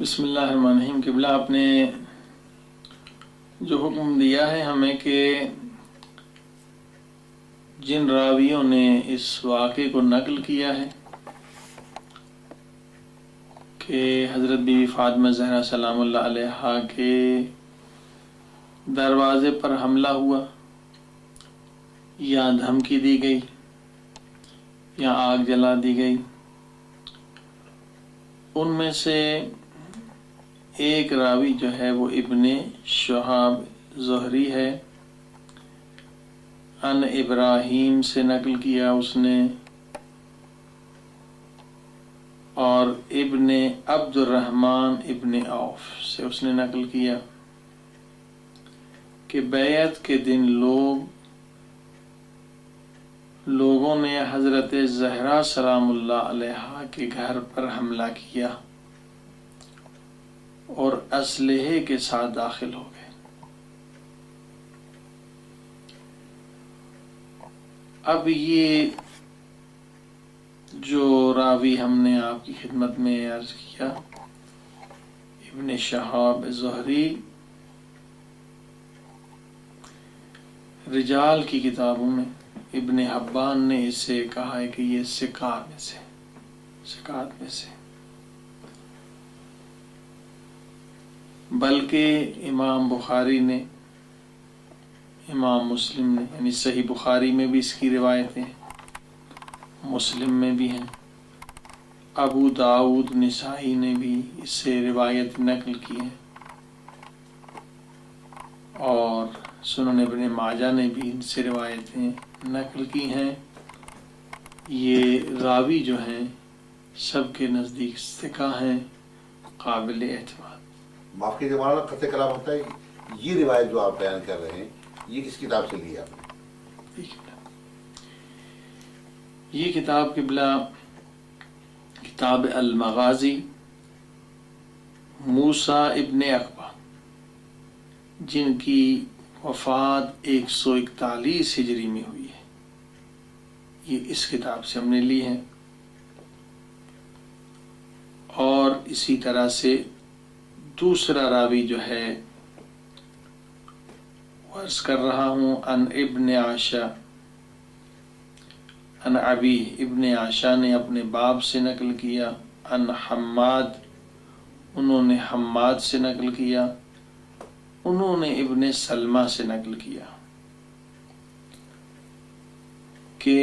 بسم اللہ الرحمن الرحیم۔ قبلہ آپ نے جو حکم دیا ہے ہمیں کہ جن راویوں نے اس واقعے کو نقل کیا ہے کہ حضرت بی بی فاطمہ زہرا سلام اللہ علیہا کے دروازے پر حملہ ہوا یا دھمکی دی گئی یا آگ جلا دی گئی، ان میں سے ایک راوی جو ہے وہ ابن شہاب زہری ہے، ان ابراہیم سے نقل کیا اس نے، اور ابن عبد الرحمن ابن عوف سے اس نے نقل کیا کہ بیعت کے دن لوگوں نے حضرت زہرا سلام اللہ علیہا کے گھر پر حملہ کیا اور اسلحے کے ساتھ داخل ہو گئے۔ اب یہ جو راوی ہم نے آپ کی خدمت میں عرض کیا، ابن شہاب زہری، رجال کی کتابوں میں ابن حبان نے اسے کہا ہے کہ یہ ثقات میں سے، بلکہ امام بخاری نے، امام مسلم نے، یعنی صحیح بخاری میں بھی اس کی روایتیں ہیں، مسلم میں بھی ہیں، ابو داؤد نسائی نے بھی اس سے روایت نقل کی ہے، اور سنن ابن ماجہ نے بھی ان سے روایتیں نقل کی ہیں۔ یہ راوی جو ہیں سب کے نزدیک ثقہ ہیں، قابل اعتماد۔ معاف کیجیے مولانا، قطع کلام ہوتا ہے، یہ روایت جو آپ بیان کر رہے ہیں یہ کس کتاب سے لی آپ نے؟ یہ کتاب قبلہ کتاب المغازی، موسیٰ ابن عقبہ جن کی وفات 141 ہجری میں ہوئی ہے، یہ اس کتاب سے ہم نے لی ہے۔ اور اسی طرح سے دوسرا راوی جو ہے عرض کر رہا ہوں، ان ابن عاشا، ان ابی، ابن عاشا نے اپنے باپ سے نقل کیا، ان حماد، انہوں نے حماد سے نقل کیا، انہوں نے ابن سلمہ سے نقل کیا کہ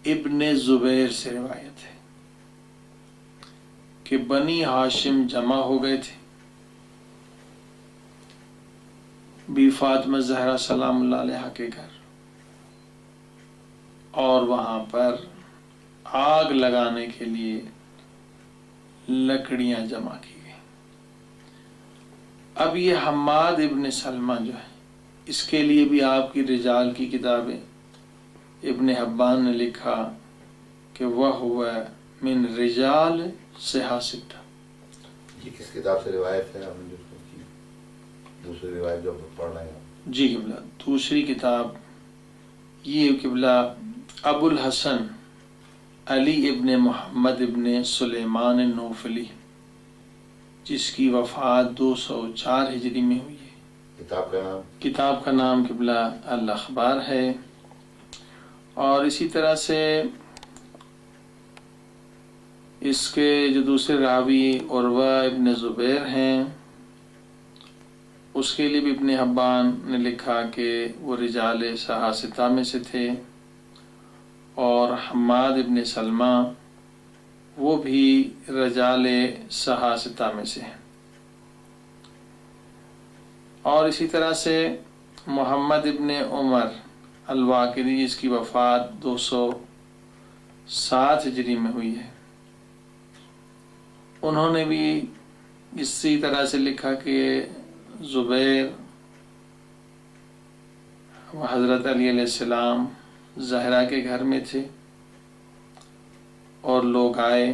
ابن زبیر سے روایت ہے کہ بنی ہاشم جمع ہو گئے تھے بی فاطمہ زہرا سلام اللہ علیہا کے گھر، اور وہاں پر آگ لگانے کے لیے لکڑیاں جمع کی گئی۔ اب یہ حماد ابن سلمہ جو ہے، اس کے لیے بھی آپ کی رجال کی کتابیں ابن حبان نے لکھا کہ وہ ہوا من رجال صحاح ستہ۔ یہ کس کتاب سے روایت ہے؟ آپ نے جو دوسری روایت جو پڑھ رہے ہیں؟ جی قبلہ دوسری کتاب یہ قبلہ ابو الحسن علی ابن محمد ابن سلیمان النوفلی، جس کی وفات 204 ہجری میں ہوئی ہے۔ کتاب کا نام قبلہ الاخبار ہے۔ اور اسی طرح سے اس کے جو دوسرے راوی عروہ ابن زبیر ہیں، اس کے لیے بھی ابن حبان نے لکھا کہ وہ رجال صحاح ستہ میں سے تھے، اور حماد ابن سلمہ وہ بھی رجال صحاح ستہ میں سے ہیں۔ اور اسی طرح سے محمد ابن عمر الواقدی، جس کی وفات 207 ہجری میں ہوئی ہے، انہوں نے بھی اسی طرح سے لکھا کہ زبیر حضرت علی علیہ السلام زہرا کے گھر میں تھے، اور لوگ آئے،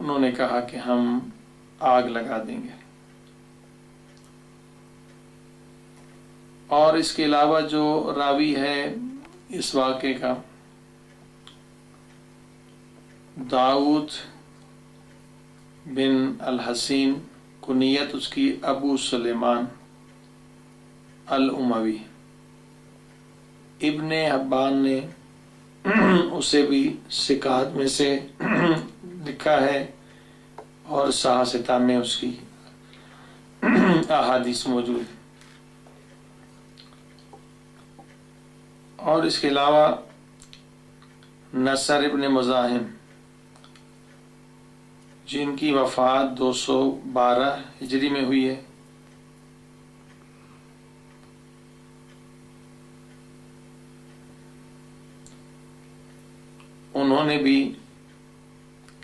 انہوں نے کہا کہ ہم آگ لگا دیں گے۔ اور اس کے علاوہ جو راوی ہے اس واقعے کا، داؤد بن الحسین، کنیت اس کی ابو سلیمان الاموی۔ ابن حبان نے اسے بھی ثقات میں سے لکھا ہے اور صحاح ستہ میں اس کی احادیث موجود ہیں۔ اور اس کے علاوہ نصر ابن مزاحم، جن کی وفات 212 ہجری میں ہوئی ہے، انہوں نے بھی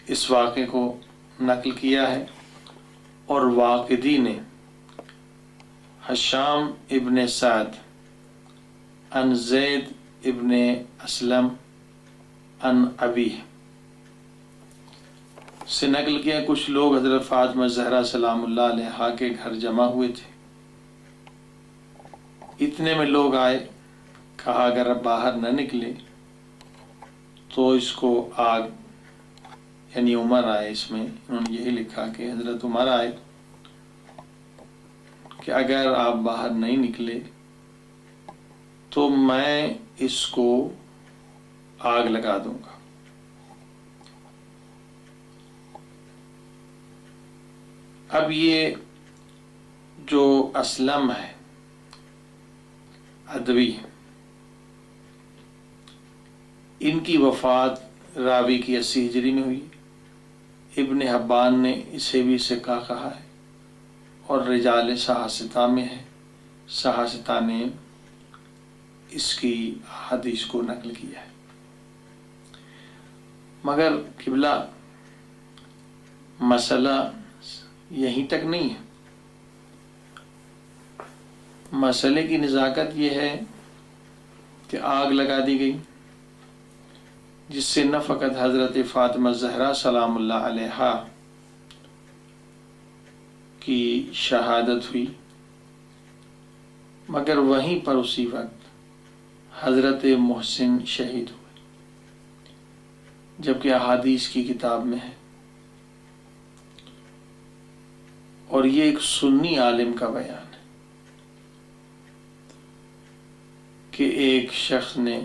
اس واقعے کو نقل کیا ہے، اور واقدی نے حشام ابن سعد عن زید ابن اسلم عن ابی سے نقل کیا۔ کچھ لوگ حضرت فاطمہ زہرا سلام اللہ علیہا کے گھر جمع ہوئے تھے، اتنے میں لوگ آئے، کہا اگر اب باہر نہ نکلے تو اس کو آگ، یعنی عمر آئے، اس میں انہوں نے یہی لکھا کہ حضرت عمر آئے کہ اگر آپ باہر نہیں نکلے تو میں اس کو آگ لگا دوں گا۔ اب یہ جو اسلم ہے ادوی، ان کی وفات راوی کی 80 ہجری میں ہوئی۔ ابن حبان نے اسے بھی ثقہ کہا ہے اور رجال صحاح ستہ میں ہے، صحاح ستہ نے اس کی حدیث کو نقل کیا ہے۔ مگر قبلہ مسئلہ یہیں تک نہیں ہے، مسئلے کی نزاکت یہ ہے کہ آگ لگا دی گئی، جس سے نہ فقط حضرت فاطمہ زہرا سلام اللہ علیہا کی شہادت ہوئی، مگر وہیں پر اسی وقت حضرت محسن شہید ہوئے، جبکہ احادیث کی کتاب میں ہے۔ اور یہ ایک سنی عالم کا بیان ہے کہ ایک شخص نے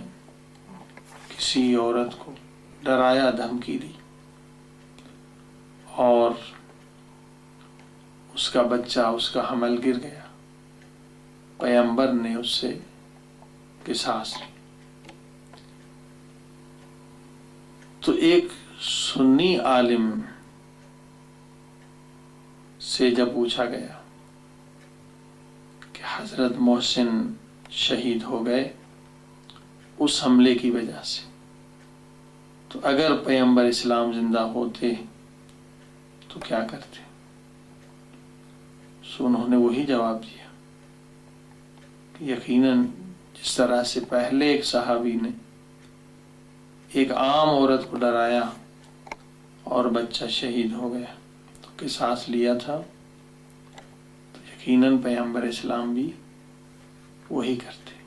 کسی عورت کو ڈرایا، دھمکی دی، اور اس کا بچہ، اس کا حمل گر گیا، پیغمبر نے اس سے قصاص لی۔ تو ایک سنی عالم سے جب پوچھا گیا کہ حضرت محسن شہید ہو گئے اس حملے کی وجہ سے، تو اگر پیغمبر اسلام زندہ ہوتے تو کیا کرتے؟ سو انہوں نے وہی جواب دیا کہ یقیناً جس طرح سے پہلے ایک صحابی نے ایک عام عورت کو ڈرایا اور بچہ شہید ہو گیا تو قصاص لیا تھا، تو یقیناً پیغمبر اسلام بھی وہی کرتے۔